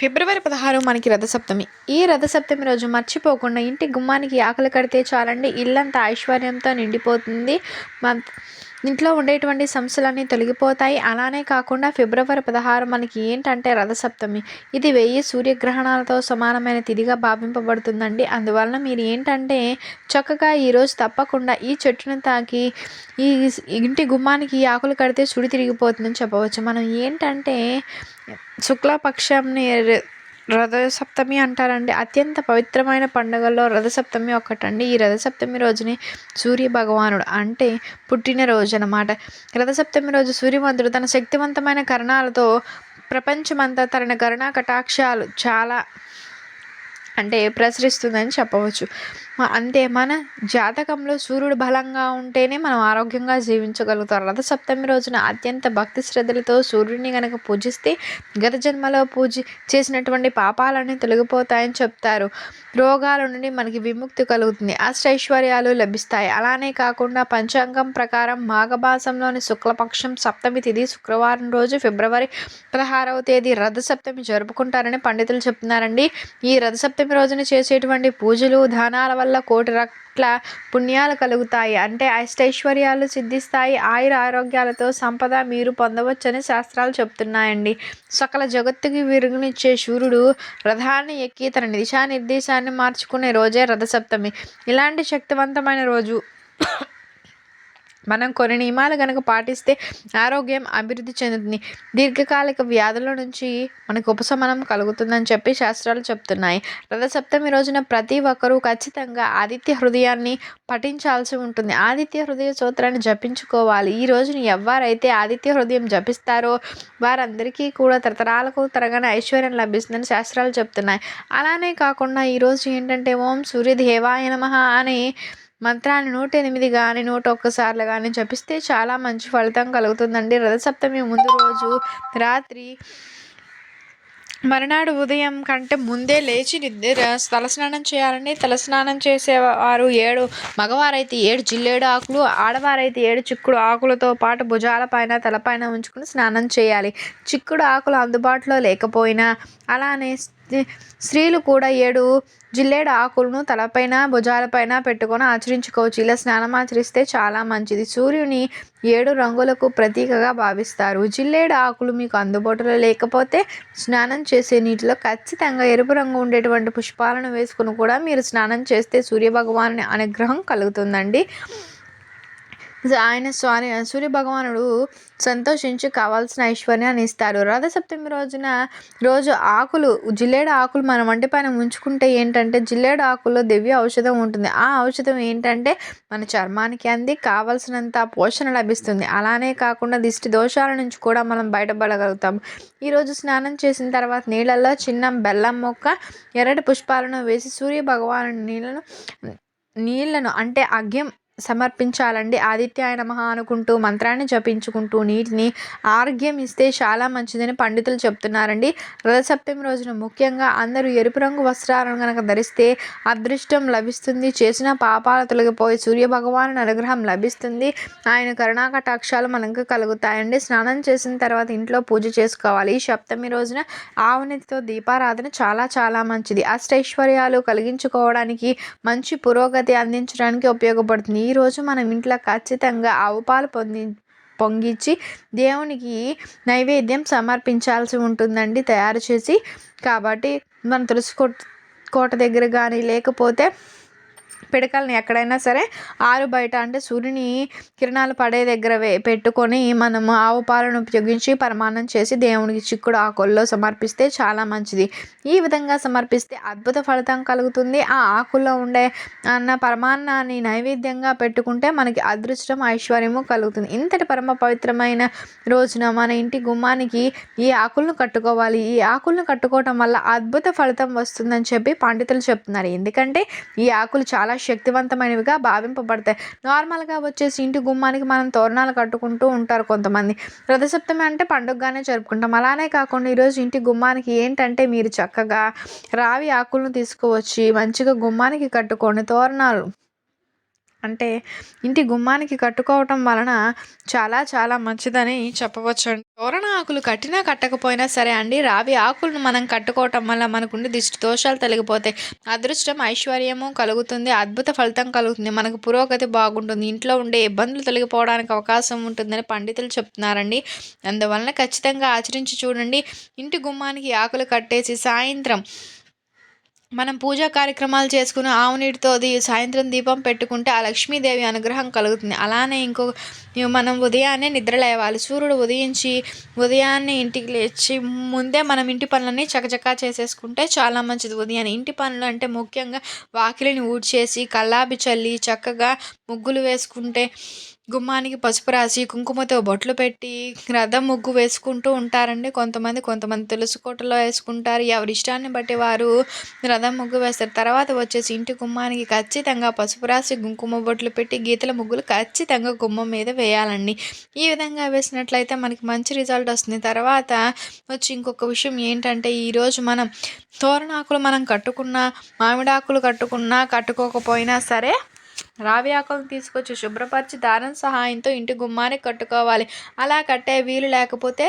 ఫిబ్రవరి 16 మనకి రథసప్తమి. ఈ రథసప్తమి రోజు మర్చిపోకుండా ఇంటి గుమ్మానికి ఆకులు కడితే చాలండి, ఇల్లంతా ఐశ్వర్యంతో నిండిపోతుంది. మన ఇంట్లో ఉండేటువంటి సమస్యలన్నీ తొలగిపోతాయి. అలానే కాకుండా ఫిబ్రవరి 16 మనకి ఏంటంటే రథసప్తమి. ఇది 1000 సూర్యగ్రహణాలతో సమానమైన తిథిగా భావింపబడుతుందండి. అందువలన మీరు ఏంటంటే చక్కగా ఈరోజు తప్పకుండా ఈ చెట్టును తాకి ఈ ఇంటి గుమ్మానికి ఆకులు కడితే సుడి తిరిగిపోతుందని చెప్పవచ్చు. మనం ఏంటంటే శుక్లపక్షంని రథసప్తమి అంటారండి. అత్యంత పవిత్రమైన పండుగల్లో రథసప్తమి ఒకటండి. ఈ రథసప్తమి రోజుని సూర్య భగవానుడు అంటే పుట్టినరోజు అనమాట. రథసప్తమి రోజు సూర్యవంతుడు తన శక్తివంతమైన కిరణాలతో ప్రపంచమంతా తన కరుణా కటాక్షాలు చాలా ప్రసరిస్తుందని చెప్పవచ్చు. అంతే, మన జాతకంలో సూర్యుడు బలంగా ఉంటేనే మనం ఆరోగ్యంగా జీవించగలుగుతాం. రథసప్తమి రోజున అత్యంత భక్తి శ్రద్ధలతో సూర్యుడిని కనుక పూజిస్తే గత జన్మలో చేసినటువంటి పాపాలన్నీ తొలగిపోతాయని చెప్తారు. రోగాల నుండి మనకి విముక్తి కలుగుతుంది, అష్టైశ్వర్యాలు లభిస్తాయి. అలానే కాకుండా పంచాంగం ప్రకారం మాఘమాసంలోని శుక్లపక్షం సప్తమి తిథి శుక్రవారం రోజు ఫిబ్రవరి 16 రథసప్తమి జరుపుకుంటారని పండితులు చెప్తున్నారండి. ఈ రథసప్తమి రోజున చేసేటువంటి పూజలు దానాల వల్ల కోటి రెట్ల పుణ్యాలు కలుగుతాయి. అష్టైశ్వర్యాలు సిద్ధిస్తాయి. ఆరోగ్యాలతో సంపద మీరు పొందవచ్చని శాస్త్రాలు చెప్తున్నాయండి. సకల జగత్తుకి విరుగునిచ్చే సూర్యుడు రథాన్ని ఎక్కి తన దిశానిర్దేశాన్ని మార్చుకునే రోజే రథసప్తమి. ఇలాంటి శక్తివంతమైన రోజు మనం కొన్ని నియమాలు కనుక పాటిస్తే ఆరోగ్యం అభివృద్ధి చెందుతుంది. దీర్ఘకాలిక వ్యాధుల నుంచి మనకు ఉపశమనం కలుగుతుందని చెప్పి శాస్త్రాలు చెప్తున్నాయి. రథసప్తమి రోజున ప్రతి ఒక్కరూ ఖచ్చితంగా ఆదిత్య హృదయాన్ని పఠించాల్సి ఉంటుంది. ఆదిత్య హృదయ సూత్రాన్ని జపించుకోవాలి. ఈ రోజున ఎవరైతే ఆదిత్య హృదయం జపిస్తారో వారందరికీ కూడా తరతరాలకు తరగని ఐశ్వర్యం లభిస్తుందని శాస్త్రాలు చెప్తున్నాయి. అలానే కాకుండా ఈరోజు ఏంటంటే ఓం సూర్యదేవాయ నమః అనే మంత్రాన్ని 108 కానీ 101 సార్లు కానీ జపిస్తే చాలా మంచి ఫలితం కలుగుతుందండి. రథసప్తమి ముందు రోజు రాత్రి మరునాడు ఉదయం కంటే ముందే లేచి తలస్నానం చేయాలండి. తలస్నానం చేసేవారు మగవారైతే 7 జిల్లేడు ఆకులు, ఆడవారైతే 7 చిక్కుడు ఆకులతో పాటు భుజాలపైన తలపైన ఉంచుకుని స్నానం చేయాలి. చిక్కుడు ఆకులు అందుబాటులో లేకపోయినా అలానే స్త్రీలు కూడా 7 జిల్లేడు ఆకులను తలపైన భుజాలపైన పెట్టుకొని ఆచరించుకోవచ్చు. ఇలా స్నానం ఆచరిస్తే చాలా మంచిది. సూర్యుని 7 రంగులకు ప్రతీకగా భావిస్తారు. జిల్లేడు ఆకులు మీకు అందుబాటులో లేకపోతే స్నానం చేసే నీటిలో ఖచ్చితంగా ఎరుపు రంగు ఉండేటువంటి పుష్పాలను వేసుకుని కూడా మీరు స్నానం చేస్తే సూర్యభగవానుని అనుగ్రహం కలుగుతుందండి. సూర్య భగవానుడు సంతోషించి కావాల్సిన ఐశ్వర్యాన్ని ఇస్తారు. రథసప్తమి రోజు ఆకులు జిల్లేడు ఆకులు మన వంటి పైన ఉంచుకుంటే ఏంటంటే జిల్లేడు ఆకుల్లో దివ్య ఔషధం ఉంటుంది. ఆ ఔషధం ఏంటంటే మన చర్మానికి అంది కావలసినంత పోషణ లభిస్తుంది. అలానే కాకుండా దిష్టి దోషాల నుంచి కూడా మనం బయటపడగలుగుతాం. ఈరోజు స్నానం చేసిన తర్వాత నీళ్ళల్లో చిన్న బెల్లం మొక్క, ఎర్రటి పుష్పాలను వేసి సూర్య భగవాను నీళ్లను అర్ఘ్యం సమర్పించాలండి. ఆదిత్యాయ నమః అనుకుంటూ మంత్రాన్ని జపించుకుంటూ నీటిని ఆర్ఘ్యం ఇస్తే చాలా మంచిదని పండితులు చెప్తున్నారండి. రథసప్తమి రోజున ముఖ్యంగా అందరూ ఎరుపు రంగు వస్త్రాలను కనుక ధరిస్తే అదృష్టం లభిస్తుంది. చేసిన పాపాలు తొలగిపోయి సూర్యభగవాను అనుగ్రహం లభిస్తుంది. ఆయన కరుణాకటాక్షాలు మనకు కలుగుతాయండి. స్నానం చేసిన తర్వాత ఇంట్లో పూజ చేసుకోవాలి. ఈ సప్తమి రోజున ఆవునితో దీపారాధన చాలా చాలా మంచిది. అష్టైశ్వర్యాలు కలిగించుకోవడానికి, మంచి పురోగతి అందించడానికి ఉపయోగపడుతుంది. ఈరోజు మనం ఇంట్లో ఖచ్చితంగా ఆవు పాలు పొంగించి దేవునికి నైవేద్యం సమర్పించాల్సి ఉంటుందండి తయారు చేసి. కాబట్టి మన తులసి కోట దగ్గర కానీ లేకపోతే పిడకల్ని ఎక్కడైనా సరే ఆరు బయట సూర్యుని కిరణాలు పడే దగ్గర పెట్టుకొని మనము ఆవు పాలను ఉపయోగించి పరమాన్నం చేసి దేవునికి చిక్కుడు ఆకుల్లో సమర్పిస్తే చాలా మంచిది. ఈ విధంగా సమర్పిస్తే అద్భుత ఫలితం కలుగుతుంది. ఆ ఆకుల్లో ఉండే పరమాన్నాన్ని నైవేద్యంగా పెట్టుకుంటే మనకి అదృష్టం ఐశ్వర్యము కలుగుతుంది. ఇంతటి పరమ పవిత్రమైన రోజున మన ఇంటి గుమ్మానికి ఈ ఆకులను కట్టుకోవాలి. ఈ ఆకులను కట్టుకోవటం వల్ల అద్భుత ఫలితం వస్తుందని చెప్పి పండితులు చెప్తున్నారు. ఎందుకంటే ఈ ఆకులు చాలా శక్తివంతమైనవిగా భావింపబడతాయి. నార్మల్గా వచ్చేసి ఇంటి గుమ్మానికి మనం తోరణాలు కట్టుకుంటూ ఉంటారు కొంతమంది. రథసప్తమి అంటే పండుగగానే జరుపుకుంటాం. అలానే కాకుండా ఈరోజు ఇంటి గుమ్మానికి ఏంటంటే మీరు చక్కగా రావి ఆకులను తీసుకువచ్చి మంచిగా గుమ్మానికి కట్టుకోండి. తోరణాలు అంటే ఇంటి గుమ్మానికి కట్టుకోవటం వలన చాలా చాలా మంచిదని చెప్పవచ్చండి. తోరణ ఆకులు కట్టినా కట్టకపోయినా సరే అండి, రావి ఆకులను మనం కట్టుకోవటం వల్ల మనకుండే దిష్టి దోషాలు తొలగిపోతాయి. అదృష్టం, ఐశ్వర్యము కలుగుతుంది. అద్భుత ఫలితం కలుగుతుంది. మనకు పురోగతి బాగుంటుంది. ఇంట్లో ఉండే ఇబ్బందులు తొలగిపోవడానికి అవకాశం ఉంటుందని పండితులు చెప్తున్నారండి. అందువలన ఖచ్చితంగా ఆచరించి చూడండి. ఇంటి గుమ్మానికి ఆకులు కట్టేసి సాయంత్రం మనం పూజా కార్యక్రమాలు చేసుకుని ఆవు నీటితో సాయంత్రం దీపం పెట్టుకుంటే ఆ లక్ష్మీదేవి అనుగ్రహం కలుగుతుంది. అలానే మనం ఉదయాన్నే నిద్ర లేవాలి. సూర్యుడు ఉదయించి ఉదయాన్నే ఇంటికి లేచి ముందే మనం ఇంటి పనులన్నీ చకచకా చేసేసుకుంటే చాలా మంచిది. ఉదయాన్నే ఇంటి పనులు అంటే ముఖ్యంగా వాకిలిని ఊడ్చేసి కల్లాపి చల్లి చక్కగా ముగ్గులు వేసుకుంటే, గుమ్మానికి పసుపు రాసి కుంకుమతో బొట్లు పెట్టి రథం ముగ్గు వేసుకుంటూ ఉంటారండి కొంతమంది తులసి కోటలో వేసుకుంటారు. ఎవరి ఇష్టాన్ని బట్టి వారు రథం ముగ్గు వేస్తారు. తర్వాత వచ్చేసి ఇంటి గుమ్మానికి ఖచ్చితంగా పసుపు రాసి కుంకుమ బొట్లు పెట్టి గీతల ముగ్గులు ఖచ్చితంగా గుమ్మం మీద వేయాలండి. ఈ విధంగా వేసినట్లయితే మనకి మంచి రిజల్ట్ వస్తుంది. తర్వాత వచ్చి ఇంకొక విషయం ఏంటంటే, ఈరోజు మనం తోరణాకులు మనం కట్టుకున్నా, మామిడాకులు కట్టుకున్నా కట్టుకోకపోయినా సరే రావి ఆకులను తీసుకొచ్చి శుభ్రపరిచి దారం సహాయంతో ఇంటి గుమ్మానికి కట్టుకోవాలి. అలా కట్టే వీలు లేకపోతే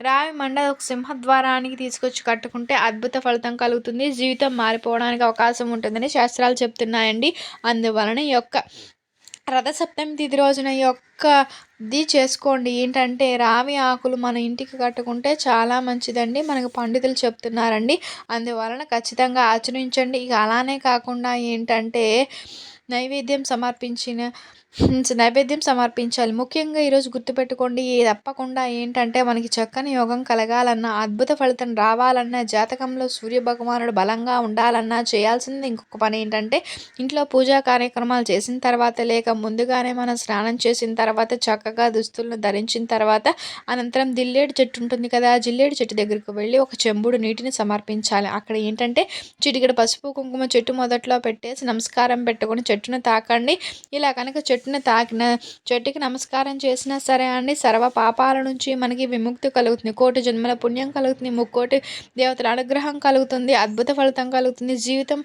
రావి మండ ఒక సింహద్వారానికి తీసుకొచ్చి కట్టుకుంటే అద్భుత ఫలితం కలుగుతుంది. జీవితం మారిపోవడానికి అవకాశం ఉంటుందని శాస్త్రాలు చెప్తున్నాయండి. అందువలన ఈ యొక్క రథసప్తమి తిథి రోజున ఇది చేసుకోండి. ఏంటంటే రావి ఆకులు మన ఇంటికి కట్టుకుంటే చాలా మంచిదండి. మనకు పండితులు చెప్తున్నారండి. అందువలన ఖచ్చితంగా ఆచరించండి. ఇక అలానే కాకుండా ఏంటంటే నైవేద్యం సమర్పించాలి. ముఖ్యంగా ఈరోజు గుర్తుపెట్టుకోండి, తప్పకుండా ఏంటంటే మనకి చక్కని యోగం కలగాలన్నా, అద్భుత ఫలితం రావాలన్నా, జాతకంలో సూర్య భగవానుడు బలంగా ఉండాలన్నా చేయాల్సింది ఇంకొక పని ఏంటంటే, ఇంట్లో పూజా కార్యక్రమాలు చేసిన తర్వాత లేక ముందుగానే మనం స్నానం చేసిన తర్వాత చక్కగా దుస్తులను ధరించిన తర్వాత అనంతరం జిల్లేడు చెట్టు ఉంటుంది కదా, ఆ జిల్లేడు చెట్టు దగ్గరకు వెళ్ళి ఒక చెంబుడు నీటిని సమర్పించాలి. అక్కడ ఏంటంటే చిటికెడు పసుపు కుంకుమ చెట్టు మొదట్లో పెట్టేసి నమస్కారం పెట్టుకొని చెట్టును తాకండి. ఇలా కనుక చెట్టుకి నమస్కారం చేసినా సరే అండి, సర్వ పాపాల నుంచి మనకి విముక్తి కలుగుతుంది. కోటి జన్మల పుణ్యం కలుగుతుంది. ముక్కోటి దేవతల అనుగ్రహం కలుగుతుంది. అద్భుత ఫలితం కలుగుతుంది. జీవితం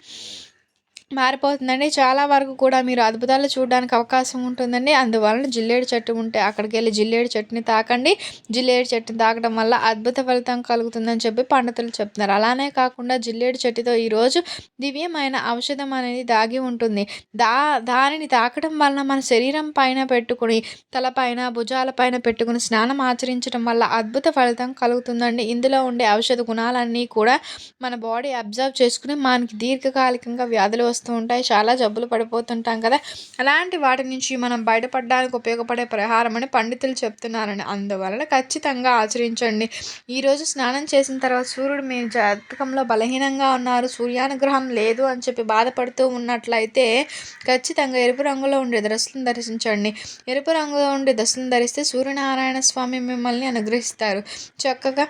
మారిపోతుందండి. చాలా వరకు కూడా మీరు అద్భుతాలు చూడడానికి అవకాశం ఉంటుందండి. అందువలన జిల్లేడు చెట్టు ఉంటే అక్కడికి వెళ్ళి జిల్లేడు చెట్టుని తాకండి. జిల్లేడు చెట్టుని తాకడం వల్ల అద్భుత ఫలితం కలుగుతుందని చెప్పి పండితులు చెప్తున్నారు. అలానే కాకుండా జిల్లేడు చెట్టుతో ఈరోజు దివ్యమైన ఔషధం అనేది దాగి ఉంటుంది. దానిని తాకడం వలన మన శరీరం పైన పెట్టుకుని, తలపైన భుజాలపైన పెట్టుకుని స్నానం ఆచరించడం వల్ల అద్భుత ఫలితం కలుగుతుందండి. ఇందులో ఉండే ఔషధ గుణాలన్నీ కూడా మన బాడీ అబ్జర్వ్ చేసుకుని మనకి దీర్ఘకాలికంగా వ్యాధులు వస్తూ ఉంటాయి. చాలా జబ్బులు పడిపోతుంటాం కదా, అలాంటి వాటి నుంచి మనం బయటపడడానికి ఉపయోగపడే పరిహారం అని పండితులు చెప్తున్నారండి. అందువలన ఖచ్చితంగా ఆచరించండి. ఈరోజు స్నానం చేసిన తర్వాత సూర్యుడు మీ జాతకంలో బలహీనంగా ఉన్నారు, సూర్యానుగ్రహం లేదు అని చెప్పి బాధపడుతూ ఉన్నట్లయితే ఖచ్చితంగా ఎరుపు రంగులో ఉండే దుస్తులను ధరించండి. ఎరుపు రంగులో ఉండే దుస్తులను ధరిస్తే సూర్యనారాయణ స్వామి మిమ్మల్ని అనుగ్రహిస్తారు. చక్కగా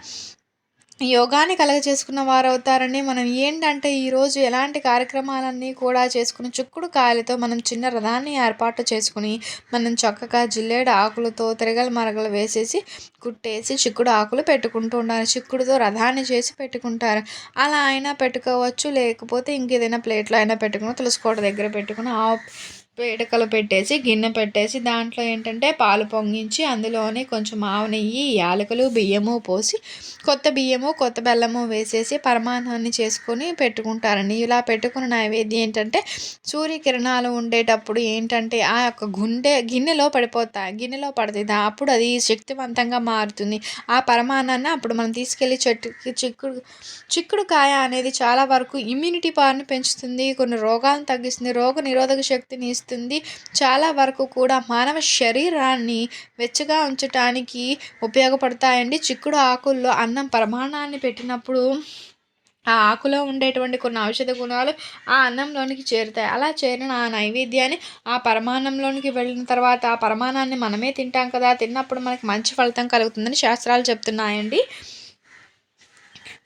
యోగాన్ని కలగజేసుకున్న వారు అవుతారండి. మనం ఏంటంటే ఈరోజు ఎలాంటి కార్యక్రమాలన్నీ కూడా చేసుకుని చిక్కుడు కాయలతో మనం చిన్న రథాన్ని ఏర్పాటు చేసుకుని మనం చక్కగా జిల్లేడు ఆకులతో తిరగలు మరగలు వేసేసి కుట్టేసి చిక్కుడు ఆకులు పెట్టుకుంటూ ఉండాలి. చిక్కుడుతో రథాన్ని చేసి పెట్టుకుంటారు. అలా అయినా పెట్టుకోవచ్చు, లేకపోతే ఇంకేదైనా ప్లేట్లో అయినా పెట్టుకుని తులసికోట దగ్గర పెట్టుకుని పేటకలు పెట్టేసి గిన్నె పెట్టేసి దాంట్లో ఏంటంటే పాలు పొంగించి అందులోనే కొంచెం ఆవు నెయ్యి, యాలకులు, బియ్యము పోసి కొత్త బియ్యము కొత్త బెల్లము వేసేసి పరమాన్నాన్ని చేసుకొని పెట్టుకుంటారండి. ఇలా పెట్టుకున్న నైవేద్యం ఏంటంటే సూర్యకిరణాలు ఉండేటప్పుడు ఏంటంటే ఆ యొక్క గిన్నెలో పడుతుంది. అప్పుడు అది శక్తివంతంగా మారుతుంది. ఆ పరమాన్నాన్ని అప్పుడు మనం తీసుకెళ్ళి చెట్టుకి చిక్కుడుకాయ అనేది చాలా వరకు ఇమ్యూనిటీ పవర్ని పెంచుతుంది, కొన్ని రోగాలను తగ్గిస్తుంది, రోగ నిరోధక శక్తిని ఇస్తుంది. చాలా వరకు కూడా మానవ శరీరాన్ని వెచ్చగా ఉంచటానికి ఉపయోగపడతాయండి. చిక్కుడు ఆకుల్లో అన్నం పరమాన్నాన్ని పెట్టినప్పుడు ఆ ఆకులో ఉండేటువంటి కొన్ని ఔషధ గుణాలు ఆ అన్నంలోనికి చేరుతాయి. అలా చేరిన ఆ నైవేద్యాన్ని ఆ పరమాన్నంలోనికి వెళ్ళిన తర్వాత ఆ పరమాన్నాన్ని మనమే తింటాం కదా, తిన్నప్పుడు మనకి మంచి ఫలితం కలుగుతుందని శాస్త్రాలు చెప్తున్నాయండి.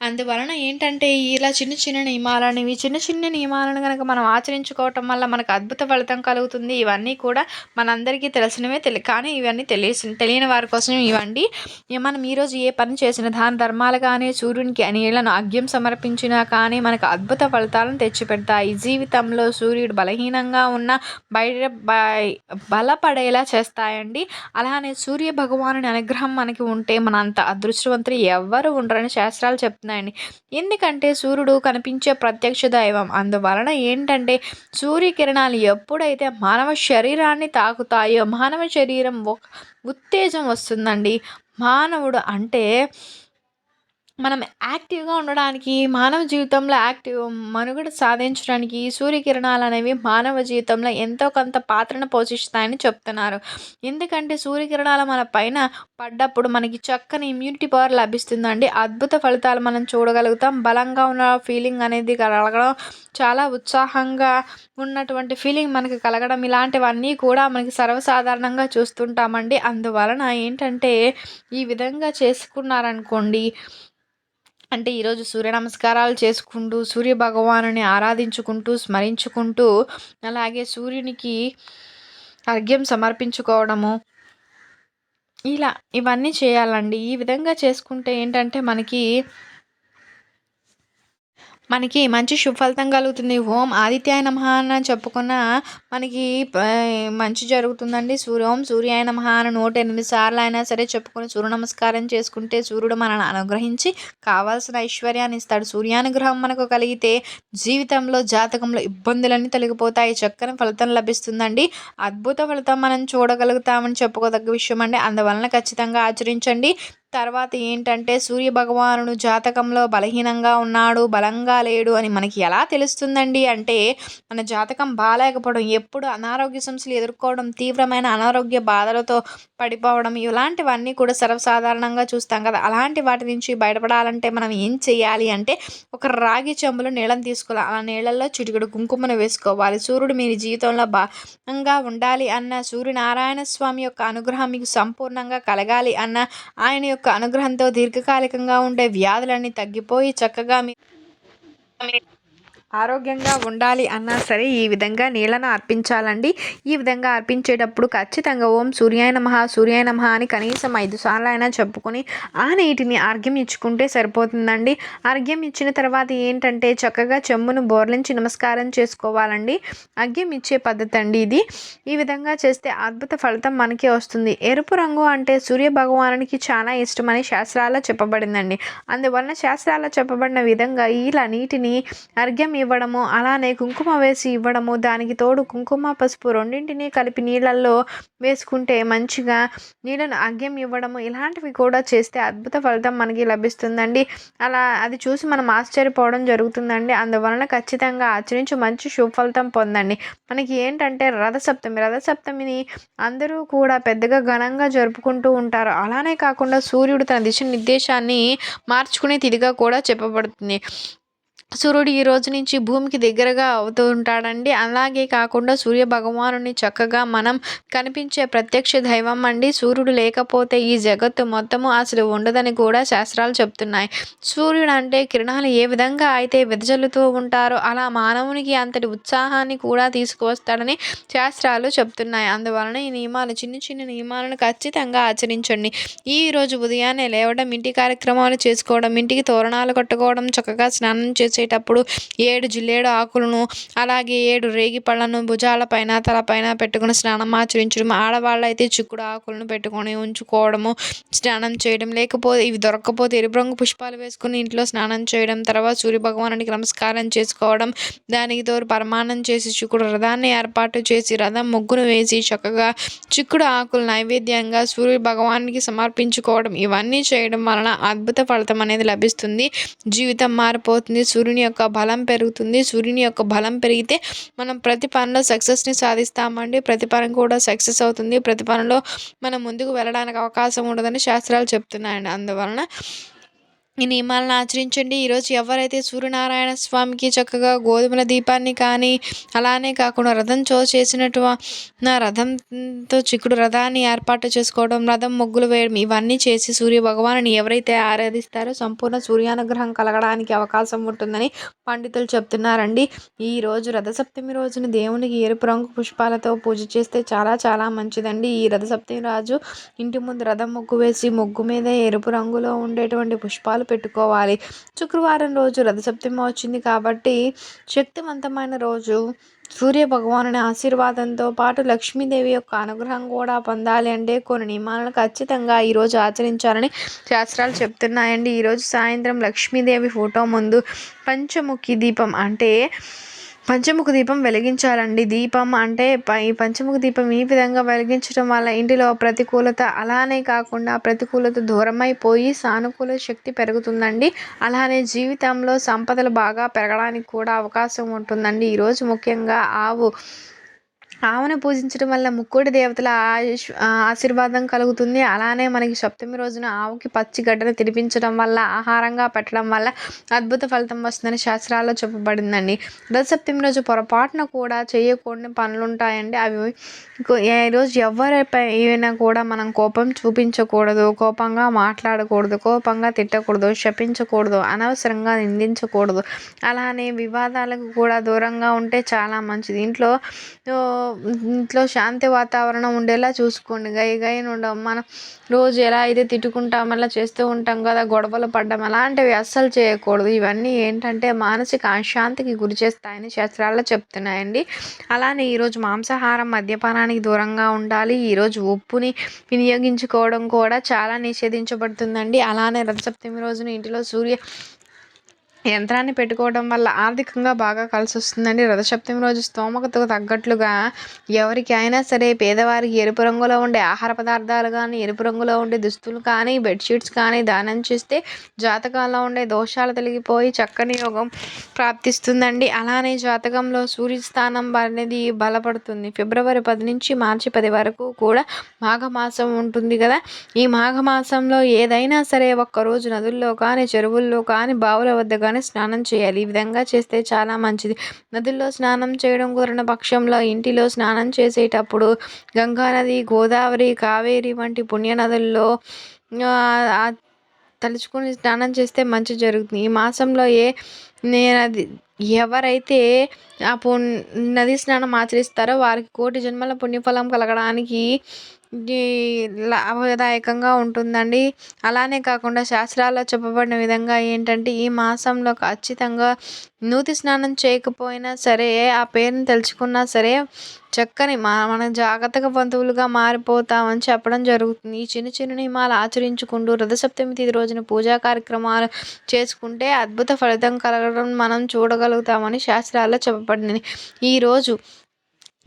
అందువలన ఏంటంటే ఇలా చిన్న చిన్న నియమాలను గనక మనం ఆచరించుకోవటం వల్ల మనకు అద్భుత ఫలితం కలుగుతుంది. ఇవన్నీ కూడా మనందరికీ తెలిసినవే కానీ ఇవన్నీ తెలియని వారి కోసం ఇవ్వండి. మనం ఈరోజు ఏ పని చేసిన దాన ధర్మాలు కానీ సూర్యునికి నీళ్లను అర్ఘ్యం సమర్పించినా కానీ మనకు అద్భుత ఫలితాలను తెచ్చిపెడతాయి. జీవితంలో సూర్యుడు బలహీనంగా ఉన్న బలపడేలా చేస్తాయండి. అలానే సూర్య భగవానుని అనుగ్రహం మనకి ఉంటే మనంత అదృష్టవంతులు ఎవ్వరు ఉండరని శాస్త్రాలు చెప్తున్నాయండి. ఎందుకంటే సూర్యుడు కనిపించే ప్రత్యక్ష దైవం. అందువలన ఏంటంటే సూర్యకిరణాలు ఎప్పుడైతే మానవ శరీరాన్ని తాకుతాయో మానవ శరీరం ఉత్తేజం వస్తుందండి. మానవుడు అంటే మనం యాక్టివ్గా ఉండడానికి మానవ జీవితంలో మనుగడ సాధించడానికి సూర్యకిరణాలు అనేవి మానవ జీవితంలో ఎంతో కొంత పాత్రను పోషిస్తాయని చెప్తున్నారు. ఎందుకంటే సూర్యకిరణాలు మన పైన పడ్డప్పుడు మనకి చక్కని ఇమ్యూనిటీ పవర్ లభిస్తుందండి. అద్భుత ఫలితాలు మనం చూడగలుగుతాం. బలంగా ఉన్న ఫీలింగ్ అనేది కలగడం, చాలా ఉత్సాహంగా ఉన్నటువంటి ఫీలింగ్ మనకి కలగడం, ఇలాంటివన్నీ కూడా మనకి సర్వసాధారణంగా చూస్తుంటామండి. అందువలన ఏంటంటే ఈ విధంగా చేసుకున్నారనుకోండి, అంటే ఈరోజు సూర్య నమస్కారాలు చేసుకుంటూ సూర్య భగవానుని ఆరాధించుకుంటూ స్మరించుకుంటూ అలాగే సూర్యునికి అర్ఘ్యం సమర్పించుకోవడము, ఇవన్నీ చేయాలండి. ఈ విధంగా చేసుకుంటే ఏంటంటే మనకి మంచి శుభఫలితం కలుగుతుంది. ఓం ఆదిత్యాయ నమః అని చెప్పుకున్న మనకి మంచి జరుగుతుందండి. ఓం సూర్యాయ నమః అని 108 సార్లు అయినా సరే చెప్పుకొని సూర్య నమస్కారం చేసుకుంటే సూర్యుడు మనల్ని అనుగ్రహించి కావాల్సిన ఐశ్వర్యాన్ని ఇస్తాడు. సూర్యానుగ్రహం మనకు కలిగితే జీవితంలో జాతకంలో ఇబ్బందులన్నీ తొలగిపోతాయి. చక్కని ఫలితం లభిస్తుందండి. అద్భుత ఫలితం మనం చూడగలుగుతామని చెప్పుకోదగ్గ విషయం అండి. అందువలన ఖచ్చితంగా ఆచరించండి. తర్వాత ఏంటంటే సూర్య భగవానుడు జాతకంలో బలహీనంగా ఉన్నాడు, బలంగా లేడు అని మనకి ఎలా తెలుస్తుందండి అంటే మన జాతకం బాగాలేకపోవడం, ఎప్పుడు అనారోగ్య సమస్యలు ఎదుర్కోవడం, తీవ్రమైన అనారోగ్య బాధలతో పడిపోవడం, ఇలాంటివన్నీ కూడా సర్వసాధారణంగా చూస్తాం కదా. అలాంటి వాటి నుంచి బయటపడాలంటే మనం ఏం చేయాలి అంటే ఒక రాగి చెంబులో నీళ్ళని తీసుకోవాలి. ఆ నీళ్ళల్లో చిటికెడు కుంకుమను వేసుకోవాలి. సూర్యుడు మీ జీవితంలో బాగా ఉండాలి అన్న, సూర్యనారాయణ స్వామి యొక్క అనుగ్రహం మీకు సంపూర్ణంగా కలగాలి అన్న, ఆయన యొక్క అనుగ్రహంతో దీర్ఘకాలికంగా ఉండే వ్యాధులన్నీ తగ్గిపోయి చక్కగా ఆరోగ్యంగా ఉండాలి అన్నా సరే ఈ విధంగా నీళ్ళను అర్పించాలండి. ఈ విధంగా అర్పించేటప్పుడు ఖచ్చితంగా ఓం సూర్యాయ నమః అని కనీసం 5 సార్లు అయినా చెప్పుకొని ఆ నీటిని అర్ఘ్యం ఇచ్చుకుంటే సరిపోతుందండి. అర్ఘ్యం ఇచ్చిన తర్వాత ఏంటంటే చక్కగా చెంబును బోర్లించి నమస్కారం చేసుకోవాలండి. అర్ఘ్యం ఇచ్చే పద్ధతి అండి ఇది. ఈ విధంగా చేస్తే అద్భుత ఫలితం మనకి వస్తుంది. ఎరుపు రంగు అంటే సూర్య భగవానునికి చాలా ఇష్టమని శాస్త్రాల్లో చెప్పబడిందండి. అందువలన శాస్త్రాల్లో చెప్పబడిన విధంగా ఇలా నీటిని అర్ఘ్యం ఇవ్వడము, అలానే కుంకుమ వేసి ఇవ్వడము, దానికి తోడు కుంకుమ పసుపు రెండింటినీ కలిపి నీళ్ళల్లో వేసుకుంటే మంచిగా నీళ్ళను అర్ఘ్యం ఇవ్వడము, ఇలాంటివి కూడా చేస్తే అద్భుత ఫలితం మనకి లభిస్తుందండి. అది చూసి మనం ఆశ్చర్యపోవడం జరుగుతుందండి. అందువలన ఖచ్చితంగా ఆచరించి మంచి శుభ ఫలితం పొందండి. మనకి ఏంటంటే రథసప్తమిని అందరూ కూడా పెద్దగా ఘనంగా జరుపుకుంటూ ఉంటారు. అలానే కాకుండా సూర్యుడు తన దిశ నిర్దేశాన్ని మార్చుకునే తిథిగా కూడా చెప్పబడుతుంది. సూర్యుడు ఈ రోజు నుంచి భూమికి దగ్గరగా అవుతూ ఉంటాడండి. అలాగే కాకుండా సూర్య భగవానుని చక్కగా మనం కనిపించే ప్రత్యక్ష దైవం అండి. సూర్యుడు లేకపోతే ఈ జగత్తు మొత్తము అసలు ఉండదని కూడా శాస్త్రాలు చెప్తున్నాయి. సూర్యుడు అంటే కిరణాలు ఏ విధంగా అయితే వెదజల్లుతూ ఉంటారో అలా మానవునికి అంతటి ఉత్సాహాన్ని కూడా తీసుకువస్తాడని శాస్త్రాలు చెప్తున్నాయి. అందువలన ఈ నియమాలు చిన్న నియమాలను ఖచ్చితంగా ఆచరించండి. ఈరోజు ఉదయాన్నే లేవడం, ఇంటి కార్యక్రమాలు చేసుకోవడం, ఇంటికి తోరణాలు కట్టుకోవడం, చక్కగా స్నానం చేసేటప్పుడు 7 జిల్లేడు ఆకులను అలాగే 7 రేగి పళ్ళను భుజాలపైన తలపైన పెట్టుకుని స్నానం ఆచరించడం, ఆడవాళ్ళైతే చిక్కుడు ఆకులను పెట్టుకొని ఉంచుకోవడము, స్నానం చేయడం, లేకపోతే ఇవి దొరకకపోతే ఎరుపు రంగు పుష్పాలు వేసుకుని ఇంట్లో స్నానం చేయడం, తర్వాత సూర్య భగవానుడికి నమస్కారం చేసుకోవడం, దానికి తోడు పరమాన్నం చేసి చిక్కుడు రథాన్ని ఏర్పాటు చేసి రథం ముగ్గును వేసి చక్కగా చిక్కుడు ఆకులు నైవేద్యంగా సూర్య భగవానికి సమర్పించుకోవడం, ఇవన్నీ చేయడం వలన అద్భుత ఫలితం అనేది లభిస్తుంది. జీవితం మారిపోతుంది. సూర్యుని యొక్క బలం పెరుగుతుంది. సూర్యుని యొక్క బలం పెరిగితే మనం ప్రతి పనిలో సక్సెస్ని సాధిస్తామండి. ప్రతి పని కూడా సక్సెస్ అవుతుంది. ప్రతి పనిలో మనం ముందుకు వెళ్ళడానికి అవకాశం ఉండదని శాస్త్రాలు చెప్తున్నాయండి. అందువలన ఈ నియమాలను ఆచరించండి. ఈరోజు ఎవరైతే సూర్యనారాయణ స్వామికి చక్కగా గోధుమల దీపాన్ని కానీ, అలానే కాకుండా రథంతో చేసినటు రథంతో చిక్కుడు రథాన్ని ఏర్పాటు చేసుకోవడం, రథం ముగ్గులు వేయడం ఇవన్నీ చేసి సూర్య భగవానుని ఎవరైతే ఆరాధిస్తారో సంపూర్ణ సూర్యానుగ్రహం కలగడానికి అవకాశం ఉంటుందని పండితులు చెప్తున్నారండి. ఈరోజు రథసప్తమి రోజున దేవునికి ఎరుపు రంగు పుష్పాలతో పూజ చేస్తే చాలా చాలా మంచిదండి. ఈ రథసప్తమి రోజు ఇంటి ముందు రథం ముగ్గు వేసి ముగ్గు మీద ఎరుపు రంగులో ఉండేటువంటి పుష్పాలు పెట్టుకోవాలి. శుక్రవారం రోజు రథసప్తమి వచ్చింది కాబట్టి శక్తివంతమైన రోజు. సూర్య భగవానుని ఆశీర్వాదంతో పాటు లక్ష్మీదేవి యొక్క అనుగ్రహం కూడా పొందాలి అంటే కొన్ని నియమాలను ఖచ్చితంగా ఈరోజు ఆచరించాలని శాస్త్రాలు చెప్తున్నాయండి. ఈరోజు సాయంత్రం లక్ష్మీదేవి ఫోటో ముందు పంచముఖి దీపం అంటే పంచముఖ దీపం వెలిగించాలండి. దీపం అంటే ఈ పంచముఖ దీపం ఈ విధంగా వెలిగించడం వల్ల ఇంటిలో ప్రతికూలత, అలానే కాకుండా ప్రతికూలత దూరమైపోయి సానుకూల శక్తి పెరుగుతుందండి. అలానే జీవితంలో సంపదలు బాగా పెరగడానికి కూడా అవకాశం ఉంటుందండి. ఈరోజు ముఖ్యంగా ఆవును పూజించడం వల్ల ముక్కోటి దేవతల ఆశీర్వాదం కలుగుతుంది. అలానే మనకి సప్తమి రోజున ఆవుకి పచ్చి గడ్డను తినిపించడం వల్ల, ఆహారంగా పెట్టడం వల్ల అద్భుత ఫలితం వస్తుందని శాస్త్రాల్లో చెప్పబడిందండి. రథసప్తమి రోజు పొరపాటున కూడా చేయకూడని పనులు ఉంటాయండి. అవి ఈరోజు ఎవరిపైనా కూడా మనం కోపం చూపించకూడదు, కోపంగా మాట్లాడకూడదు, కోపంగా తిట్టకూడదు, శపించకూడదు, అనవసరంగా నిందించకూడదు. అలానే వివాదాలకు కూడా దూరంగా ఉంటే చాలా మంచిది. ఇంట్లో శాంతి వాతావరణం ఉండేలా చూసుకోండి. గైన ఉండవు. మనం రోజు ఎలా అయితే తిట్టుకుంటాం అలా చేస్తూ ఉంటాం కదా, గొడవలు పడ్డం అలాంటివి అస్సలు చేయకూడదు. ఇవన్నీ ఏంటంటే మానసిక అశాంతికి గురి చేస్తాయని శాస్త్రాల్లో చెప్తున్నాయండి. అలానే ఈరోజు మాంసాహారం, మద్యపానానికి దూరంగా ఉండాలి. ఈరోజు ఉప్పుని వినియోగించుకోవడం కూడా చాలా నిషేధించబడుతుందండి. అలానే రథసప్తమి రోజున ఇంటిలో యంత్రాన్ని పెట్టుకోవడం వల్ల ఆర్థికంగా బాగా కలిసి వస్తుందండి. రథసప్తమి రోజు స్తోమతకు తగ్గట్లుగా ఎవరికి అయినా సరే పేదవారికి ఎరుపు రంగులో ఉండే ఆహార పదార్థాలు కానీ, ఎరుపు రంగులో ఉండే దుస్తులు కానీ, బెడ్షీట్స్ కానీ దానం చేస్తే జాతకాల్లో ఉండే దోషాలు తొలగిపోయి చక్కని యోగం ప్రాప్తిస్తుందండి. అలానే జాతకంలో సూర్యస్థానం అనేది బలపడుతుంది. ఫిబ్రవరి 10 నుంచి మార్చి 10 వరకు కూడా మాఘమాసం ఉంటుంది కదా. ఈ మాఘమాసంలో ఏదైనా సరే ఒక్కరోజు నదుల్లో కానీ, చెరువుల్లో కానీ, బావుల వద్ద కానీ స్నానం చేయాలి. ఈ విధంగా చేస్తే చాలా మంచిది. నదుల్లో స్నానం చేయడం కుదరని పక్షంలో ఇంటిలో స్నానం చేసేటప్పుడు గంగా నది, గోదావరి, కావేరి వంటి పుణ్య నదుల్లో తలుచుకుని స్నానం చేస్తే మంచి జరుగుతుంది. ఈ మాసంలో ఎవరైతే నది స్నానం ఆచరిస్తారో వారికి కోటి జన్మల పుణ్యఫలం కలగడానికి లాభదాయకంగా ఉంటుందండి. అలానే కాకుండా శాస్త్రాల్లో చెప్పబడిన విధంగా ఏంటంటే ఈ మాసంలో ఖచ్చితంగా నూతి స్నానం చేయకపోయినా సరే, ఆ పేరుని తెలుసుకున్నా సరే చక్కని మన జాగ్రత్తగా బంధువులుగా మారిపోతామని చెప్పడం జరుగుతుంది. ఈ చిన్న చిన్న నియమాలు ఆచరించుకుంటూ రథసప్తమి తిథి రోజున పూజా కార్యక్రమాలు చేసుకుంటే అద్భుత ఫలితం కలగడం మనం చూడగలుగుతామని శాస్త్రాల్లో చెప్పబడింది. ఈరోజు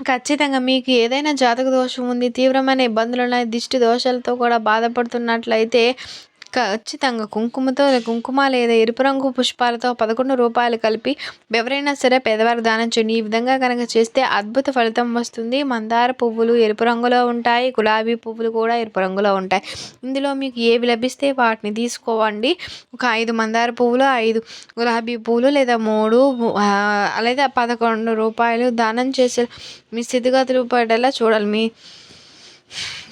ఖచ్చితంగా మీకు ఏదైనా జాతక దోషం ఉంది, తీవ్రమైన ఇబ్బందులు ఉన్నాయి, దిష్టి దోషాలతో కూడా బాధపడుతున్నట్లయితే ఖచ్చితంగా కుంకుమ లేదా ఎరుపు రంగు పుష్పాలతో 11 రూపాయలు కలిపి ఎవరైనా సరే పేదవారికి దానం చేయండి. ఈ విధంగా కనుక చేస్తే అద్భుత ఫలితం వస్తుంది. మందార పువ్వులు ఎరుపు రంగులో ఉంటాయి, గులాబీ పువ్వులు కూడా ఎరుపు రంగులో ఉంటాయి. ఇందులో మీకు ఏవి లభిస్తే వాటిని తీసుకోవండి. ఒక 5 మందార పువ్వులు, 5 గులాబీ పువ్వులు లేదా 3 లేదా 11 రూపాయలు దానం చేసే మీ స్థితిగతులు పడేలా చూడాలి. మీ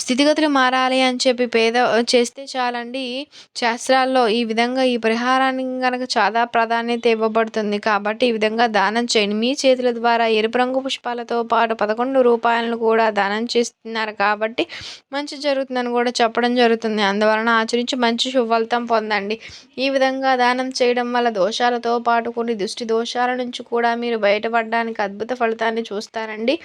స్థితిగతులు మారాలి అని చెప్పి చేస్తే చాలండి. శాస్త్రాల్లో ఈ విధంగా ఈ పరిహారానికి కనుక చాలా ప్రాధాన్యత ఇవ్వబడుతుంది. కాబట్టి ఈ విధంగా దానం చేయండి. మీ చేతుల ద్వారా ఎరుపు రంగు పుష్పాలతో పాటు 11 రూపాయలను కూడా దానం చేస్తున్నారు కాబట్టి మంచి జరుగుతుందని కూడా చెప్పడం జరుగుతుంది. అందువలన ఆచరించి మంచి ఫలితం పొందండి. ఈ విధంగా దానం చేయడం వల్ల దోషాలతో పాటు కొన్ని దృష్టి దోషాల నుంచి కూడా మీరు బయటపడడానికి అద్భుత ఫలితాన్ని చూస్తారండి.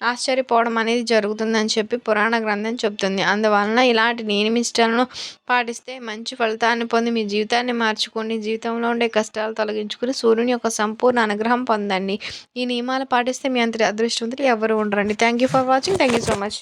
ఆశ్చర్యపోవడం అనేది జరుగుతుందని చెప్పి పురాణ గ్రంథం చెప్తుంది. అందువలన ఇలాంటి నియమిష్టాలను పాటిస్తే మంచి ఫలితాన్ని పొంది మీ జీవితాన్ని మార్చుకోండి. జీవితంలో ఉండే కష్టాలు తొలగించుకుని సూర్యుని యొక్క సంపూర్ణ అనుగ్రహం పొందండి. ఈ నియమాలు పాటిస్తే మీ అంతటి అదృష్టవంతులు ఎవరు ఉండరండి. Thank you for watching. Thank you so much.